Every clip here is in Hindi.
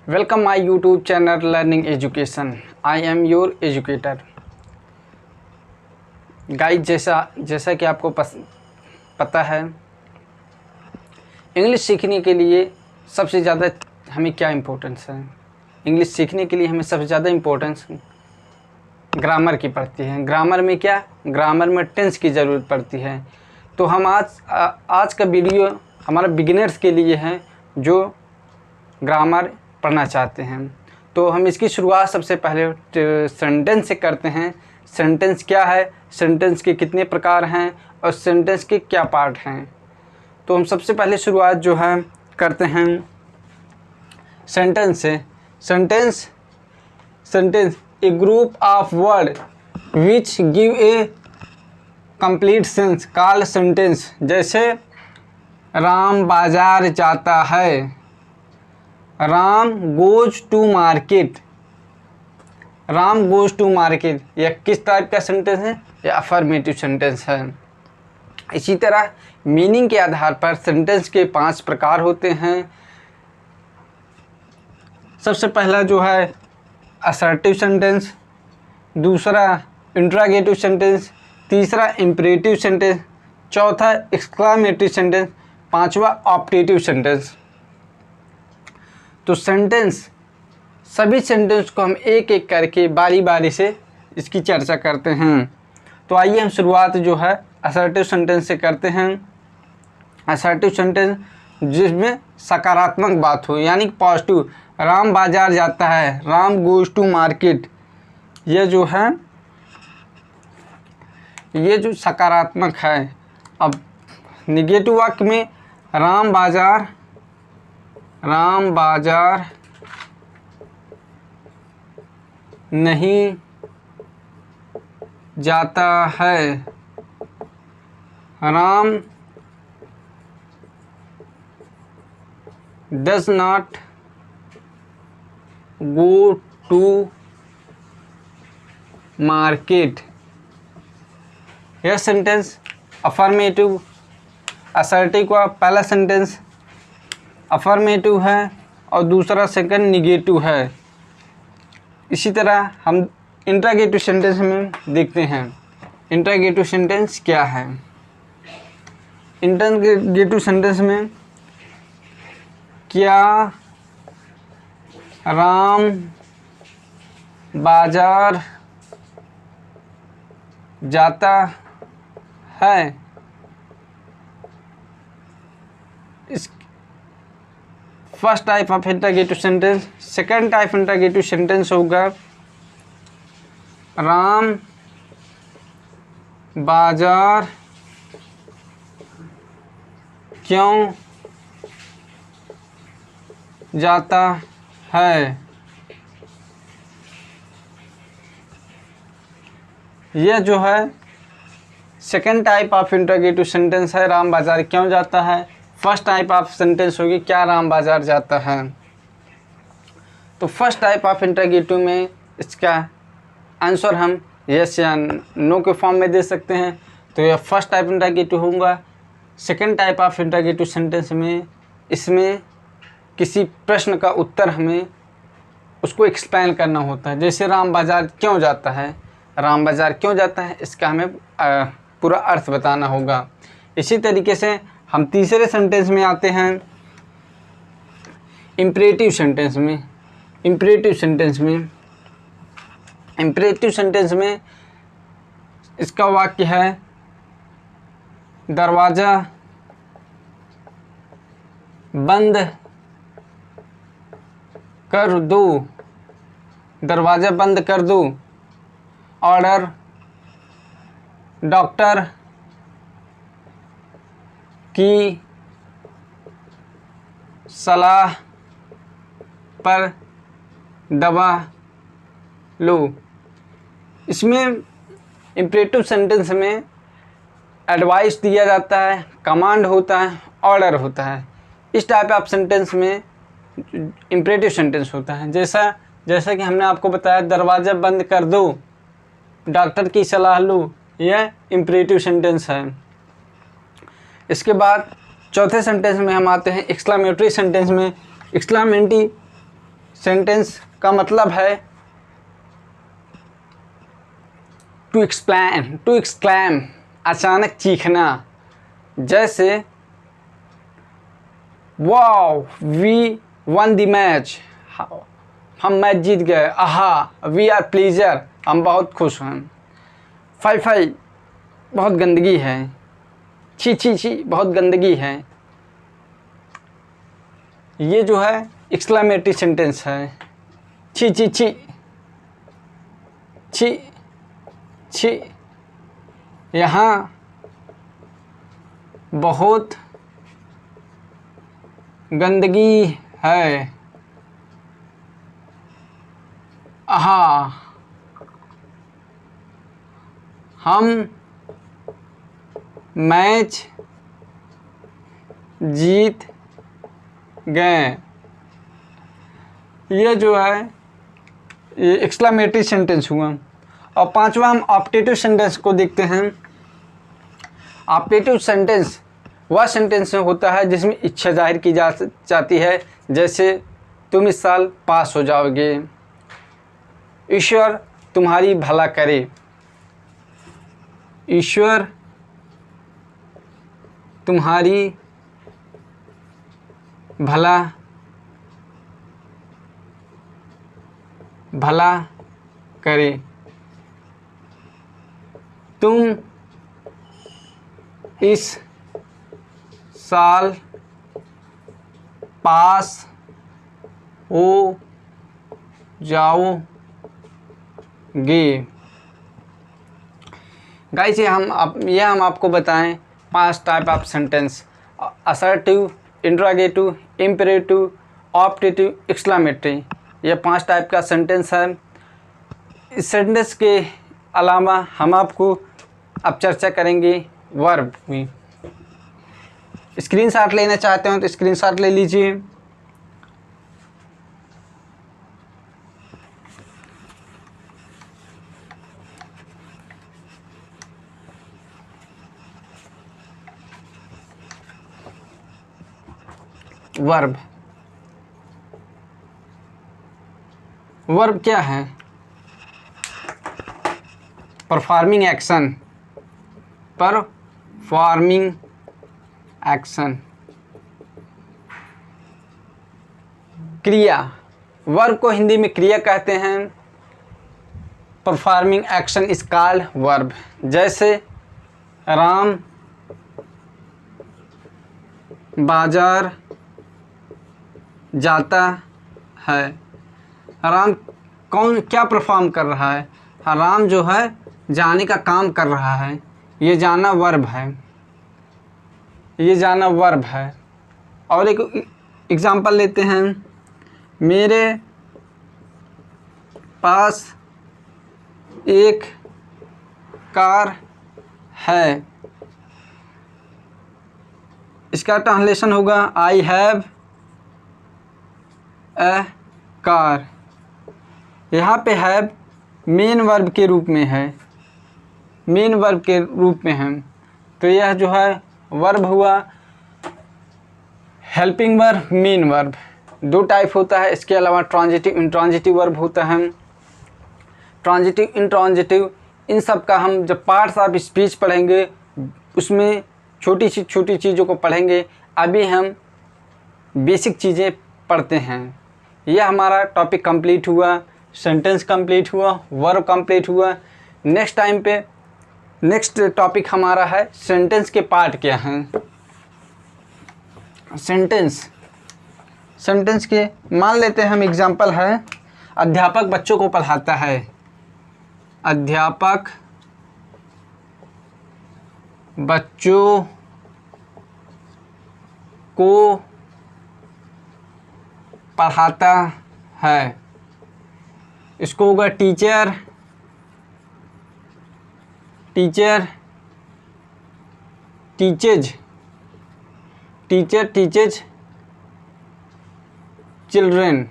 Welcome my YouTube channel learning education. I am your educator. Guys, जैसा कि आपको पता है, इंग्लिश सीखने के लिए सबसे ज़्यादा हमें क्या इम्पोर्टेंस है। इंग्लिश सीखने के लिए हमें सबसे ज़्यादा इम्पोर्टेंस ग्रामर की पड़ती है। ग्रामर में क्या? ग्रामर में टेंस की ज़रूरत पड़ती है। तो हम आज का वीडियो हमारा बिगिनर्स के लिए है जो ग्रामर पढ़ना चाहते हैं। तो हम इसकी शुरुआत सबसे पहले सेंटेंस से करते हैं। सेंटेंस क्या है, सेंटेंस के कितने प्रकार हैं और सेंटेंस के क्या पार्ट हैं। तो हम सबसे पहले शुरुआत जो है करते हैं सेंटेंस से। Sentence a group of word which give a complete sense called sentence. जैसे राम बाजार जाता है, Ram goes to market. Ram goes to market यह किस टाइप का सेंटेंस है? यह अफर्मेटिव सेंटेंस है। इसी तरह मीनिंग के आधार पर सेंटेंस के 5 प्रकार होते हैं। सबसे पहला जो है असर्टिव सेंटेंस, दूसरा इंट्रागेटिव सेंटेंस, तीसरा इंपरेटिव सेंटेंस, चौथा एक्सक्लामेटरी सेंटेंस, पांचवा ऑप्टेटिव सेंटेंस। तो सभी सेंटेंस को हम एक एक करके बारी बारी से इसकी चर्चा करते हैं। तो आइए हम शुरुआत जो है असर्टिव सेंटेंस से करते हैं। असर्टिव सेंटेंस जिसमें सकारात्मक बात हो, यानी पॉजिटिव। राम बाजार जाता है, राम गोज टू मार्केट। ये जो सकारात्मक है। अब निगेटिव वाक्य में राम बाजार नहीं जाता है, Ram does not go to market. यह सेंटेंस अफर्मेटिव असर्टिव का पहला सेंटेंस अफर्मेटिव है और दूसरा सेकंड निगेटिव है। इसी तरह हम इंट्रागेटिव सेंटेंस में देखते हैं। इंट्रागेटिव सेंटेंस क्या है? इंट्रागेटिव सेंटेंस में क्या राम बाजार जाता है? इस first type of interrogative sentence. Second type interrogative sentence होगा राम बाजार क्यों जाता है? यह जो है second type of interrogative sentence है, राम बाजार क्यों जाता है। फर्स्ट टाइप ऑफ सेंटेंस होगी क्या राम बाजार जाता है। तो फर्स्ट टाइप ऑफ इंट्रागेटिव में इसका आंसर हम यस या नो के फॉर्म में दे सकते हैं। तो यह फर्स्ट टाइप इंट्रागेटिव होगा। Second type of interrogative sentence में इसमें किसी प्रश्न का उत्तर हमें उसको एक्सप्लेन करना होता है। जैसे राम बाजार क्यों जाता है, राम बाजार क्यों जाता है, इसका हमें पूरा अर्थ बताना होगा। इसी तरीके से हम तीसरे सेंटेंस में आते हैं इंपरेटिव सेंटेंस में। इंपरेटिव सेंटेंस में इसका वाक्य है दरवाज़ा बंद कर दो, दरवाज़ा बंद कर दो। ऑर्डर डॉक्टर की सलाह पर दवा लो। इसमें इंपरेटिव सेंटेंस में एडवाइस दिया जाता है, कमांड होता है, ऑर्डर होता है। इस टाइप ऑफ सेंटेंस में इंपरेटिव सेंटेंस होता है। जैसा कि हमने आपको बताया दरवाज़ा बंद कर दो, डॉक्टर की सलाह लो, यह इंपरेटिव सेंटेंस है। इसके बाद चौथे सेंटेंस में हम आते हैं एक्सक्लामेटरी सेंटेंस में। एक्सक्लामेटरी सेंटेंस का मतलब है टू एक्सक्लैम, अचानक चीखना। जैसे wow we won the match, हम मैच जीत गए। आहा वी आर प्लीजर, हम बहुत खुश हैं। फाई फाई, बहुत गंदगी है। छी छी छी, बहुत गंदगी है। ये जो है एक्सक्लेमेटरी सेंटेंस है। छी छी छी, छी छी, यहाँ बहुत गंदगी है। आहा, हम मैच जीत गए। ये जो है ये एक्सक्लेमेटरी सेंटेंस हुआ। और पांचवा हम ऑप्टेटिव सेंटेंस को देखते हैं। ऑप्टेटिव सेंटेंस वह सेंटेंस होता है जिसमें इच्छा जाहिर की जाती है। जैसे तुम इस साल पास हो जाओगे, ईश्वर तुम्हारी भला करे, ईश्वर तुम्हारी भला करे, तुम इस साल पास हो जाओगे। गाइस ये हम आपको बताएं 5 type of sentence: assertive, interrogative, imperative, optative, exclamatory. ये 5 टाइप का सेंटेंस है। इस सेंटेंस के अलावा हम आपको अब चर्चा करेंगे वर्ब में। स्क्रीनशॉट लेना चाहते हो तो स्क्रीनशॉट ले लीजिए। वर्ब, वर्ब क्या है? परफॉर्मिंग एक्शन, परफॉर्मिंग एक्शन, क्रिया। वर्ब को हिंदी में क्रिया कहते हैं। Performing action is called verb. जैसे राम बाजार जाता है। राम क्या परफॉर्म कर रहा है? राम जो है जाने का काम कर रहा है। ये जाना वर्ब है, ये जाना वर्ब है। और एक एग्जांपल लेते हैं। मेरे पास एक कार है। इसका ट्रांसलेशन होगा आई हैव ए कार। यहाँ पे हैव मेन वर्ब के रूप में है, मेन वर्ब के रूप में है। तो यह जो है वर्ब हुआ helping verb, main verb. 2 type होता है। इसके अलावा ट्रांजिटिव, इंट्रांजिटिव वर्ब होता है। ट्रांजिटिव, इंट्रांजिटिव, इन सब का हम जब पार्ट्स ऑफ स्पीच पढ़ेंगे उसमें छोटी चीज़ों को पढ़ेंगे। अभी हम बेसिक चीज़ें पढ़ते हैं। यह हमारा टॉपिक कंप्लीट हुआ, सेंटेंस कंप्लीट हुआ, वर्ब कंप्लीट हुआ। नेक्स्ट टाइम पे नेक्स्ट टॉपिक हमारा है सेंटेंस के पार्ट क्या हैं। सेंटेंस के मान लेते हैं हम एग्जांपल है, अध्यापक बच्चों को पढ़ाता है। अध्यापक बच्चों को पढ़ाता है। इसको होगा टीचर टीचेज चिल्ड्रेन।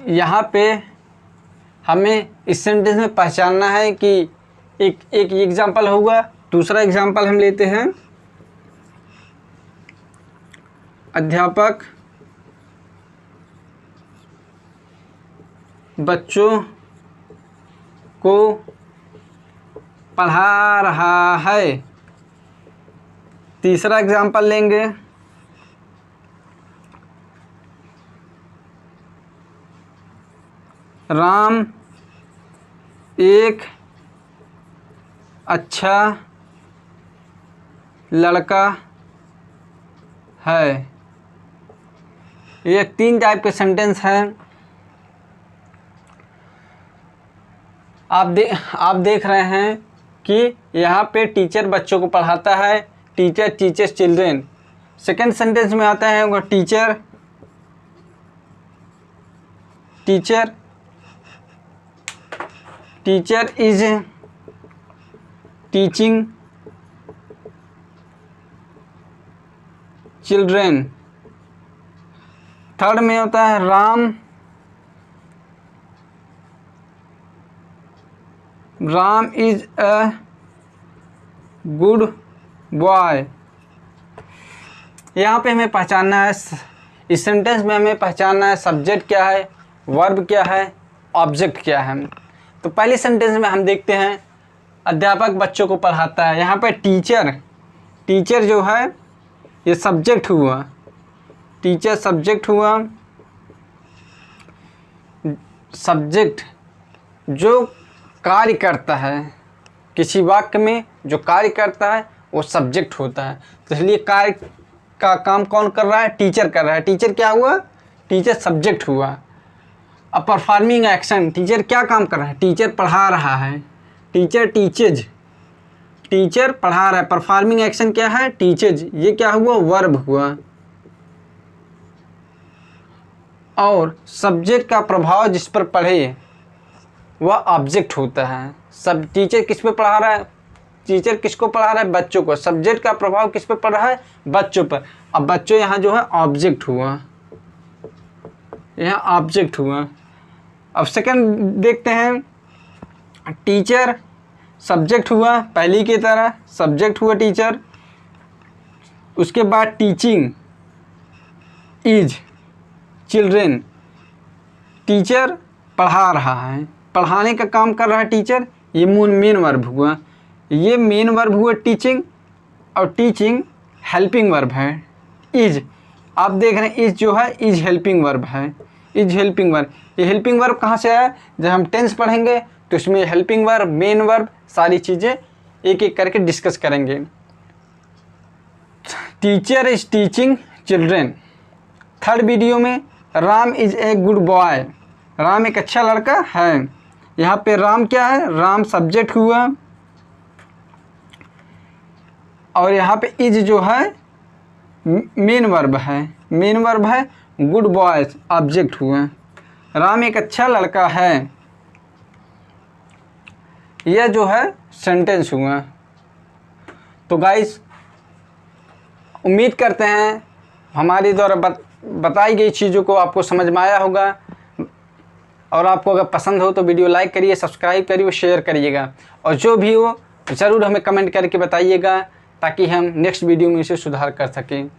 यहाँ पे हमें इस सेंटेंस में पहचानना है कि एक एग्जाम्पल होगा। दूसरा एग्जाम्पल हम लेते हैं, अध्यापक बच्चों को पढ़ा रहा है। तीसरा एग्जाम्पल लेंगे, राम एक अच्छा लड़का है। ये 3 टाइप के सेंटेंस हैं। आप देख रहे हैं कि यहाँ पे टीचर बच्चों को पढ़ाता है, teacher teachers children. Second sentence में आता है वो teacher is teaching children. Third में होता है Ram is a good boy. यहाँ पे हमें पहचानना है, इस सेंटेंस में हमें पहचानना है सब्जेक्ट क्या है, वर्ब क्या है, ऑब्जेक्ट क्या है। तो पहले सेंटेंस में हम देखते हैं अध्यापक बच्चों को पढ़ाता है। यहाँ पे टीचर जो है ये सब्जेक्ट हुआ, टीचर सब्जेक्ट हुआ। सब्जेक्ट जो कार्य करता है, किसी वाक्य में जो कार्य करता है वो सब्जेक्ट होता है। तो इसलिए कार्य का काम कौन कर रहा है? टीचर कर रहा है। टीचर क्या हुआ? टीचर सब्जेक्ट हुआ। अब परफॉर्मिंग एक्शन, टीचर क्या काम कर रहा है? टीचर पढ़ा रहा है। टीचर टीचेज, टीचर पढ़ा रहा है। परफॉर्मिंग एक्शन क्या है? टीचेज। ये क्या हुआ? वर्ब हुआ। और सब्जेक्ट का प्रभाव जिस पर पड़े वह ऑब्जेक्ट होता है। सब टीचर किस पे पढ़ा रहा है? टीचर किसको पढ़ा रहा है? बच्चों को। सब्जेक्ट का प्रभाव किस पे पड़ रहा है? बच्चों पर। अब बच्चों यहाँ जो है ऑब्जेक्ट हुआ, यहाँ ऑब्जेक्ट हुआ। अब सेकंड देखते हैं, टीचर सब्जेक्ट हुआ, पहली की तरह सब्जेक्ट हुआ टीचर। उसके बाद टीचिंग इज चिल्ड्रेन, टीचर पढ़ा रहा है, पढ़ाने का काम कर रहा है टीचर। ये मेन वर्ब हुआ, ये मेन वर्ब हुआ टीचिंग, और टीचिंग हेल्पिंग वर्ब है। इज, आप देख रहे हैं इज जो है इज हेल्पिंग वर्ब है, इज हेल्पिंग वर्ब। ये हेल्पिंग वर्ब कहाँ से आया? जब हम टेंस पढ़ेंगे तो इसमें हेल्पिंग वर्ब, मेन वर्ब, सारी चीज़ें एक एक करके डिस्कस करेंगे। Teacher is teaching children. Third video में Ram is a good boy, Ram एक अच्छा लड़का है। यहाँ पे राम क्या है? राम सब्जेक्ट हुआ, और यहाँ पे इज जो है मेन वर्ब है, मेन वर्ब है। गुड बॉय ऑब्जेक्ट हुआ। राम एक अच्छा लड़का है, यह जो है सेंटेंस हुआ। तो गाइस, उम्मीद करते हैं हमारे द्वारा बताई गई चीज़ों को आपको समझ में आया होगा। और आपको अगर पसंद हो तो वीडियो लाइक करिए, सब्सक्राइब करिए, शेयर करिएगा। और जो भी हो ज़रूर हमें कमेंट करके बताइएगा, ताकि हम नेक्स्ट वीडियो में इसे सुधार कर सकें।